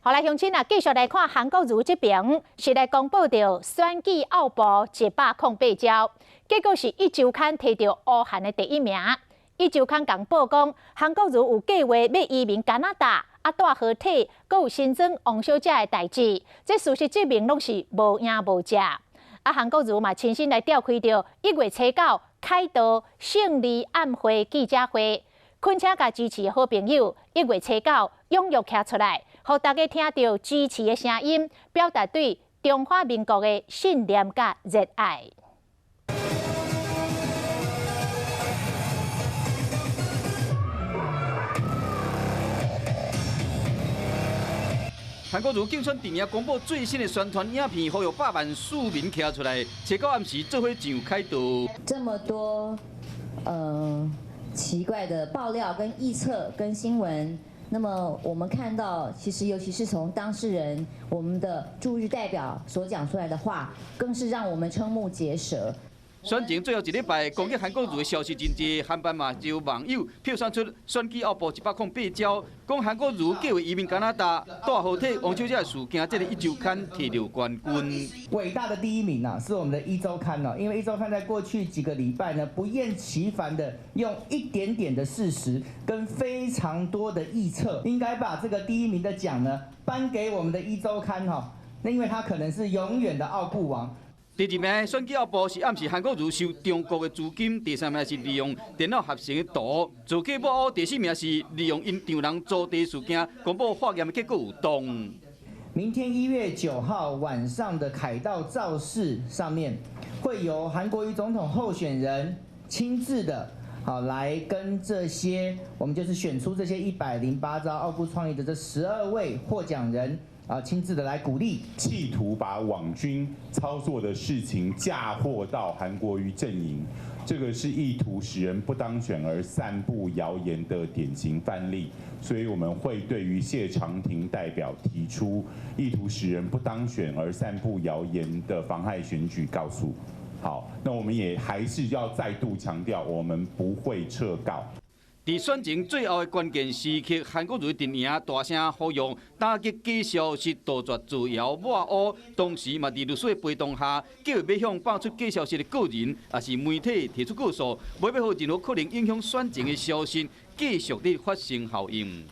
好来，乡亲啊，继续来看韩国瑜这边是来公布着选举奥步108招，结果是一周刊摕到乌韩的第一名。一周刊共报讲，韩国瑜有计划要移民加拿大，带合体，阁有新增王小姐的代志，这事实证明拢是无影无假。韩国瑜嘛亲身来召开着1月初9开道胜利晚会记者会，恳请甲支持的好朋友1月初9踊跃站出来。 互大家听到支持的声音，表达对中华民国的信念甲热爱。韩国瑜竞选阵营公布最新的宣传影片，呼吁100万市民站出来，初9暗时做伙上开道。这么多奇怪的爆料、跟臆测、跟新闻。 那么我们看到，其实尤其是从当事人、我们的驻日代表所讲出来的话，更是让我们瞠目结舌。选前最后一礼拜，攻击韩国瑜的消息真多，韩版嘛就有网友票选出选举奥步108招，讲韩国瑜计划移民加拿大，带合体王小姐的事件，这个一周刊摕到冠军。伟大的第一名啊，是我们的一周刊哦，因为一周刊在过去几个礼拜呢，不厌其烦的用一点点的事实跟非常多的臆测，应该把这个第一名的奖呢颁给我们的一周刊哈，那因为他可能是永远的奥布王。 第2名选举奥步是暗示韩国瑜受中国的资金，第3名是利用电脑合成的图做假报乌，第4名是利用因丈人租地事件公布化验的结果有同。明天1月9号晚上的凯道造势上面，会由韩国瑜总统候选人亲自的。 好，来跟这些，我们就是选出这些108招奥步创意的这12位获奖人啊，亲自的来鼓励，企图把网军操作的事情嫁祸到韩国瑜阵营，这个是意图使人不当选而散布谣言的典型范例，所以我们会对于谢长廷代表提出意图使人不当选而散布谣言的妨害选举告诉。 好，那我们也还是要再度强调，我们不会撤告。在选前最后的关键时刻，韩国瑜阵营大声呼吁打击假消息、杜绝造谣抹乌，同时嘛，在律师的陪同下，计划要向爆出假消息的个人，也是媒体提出告诉，不要让任何可能影响选情的消息继续的发生效应。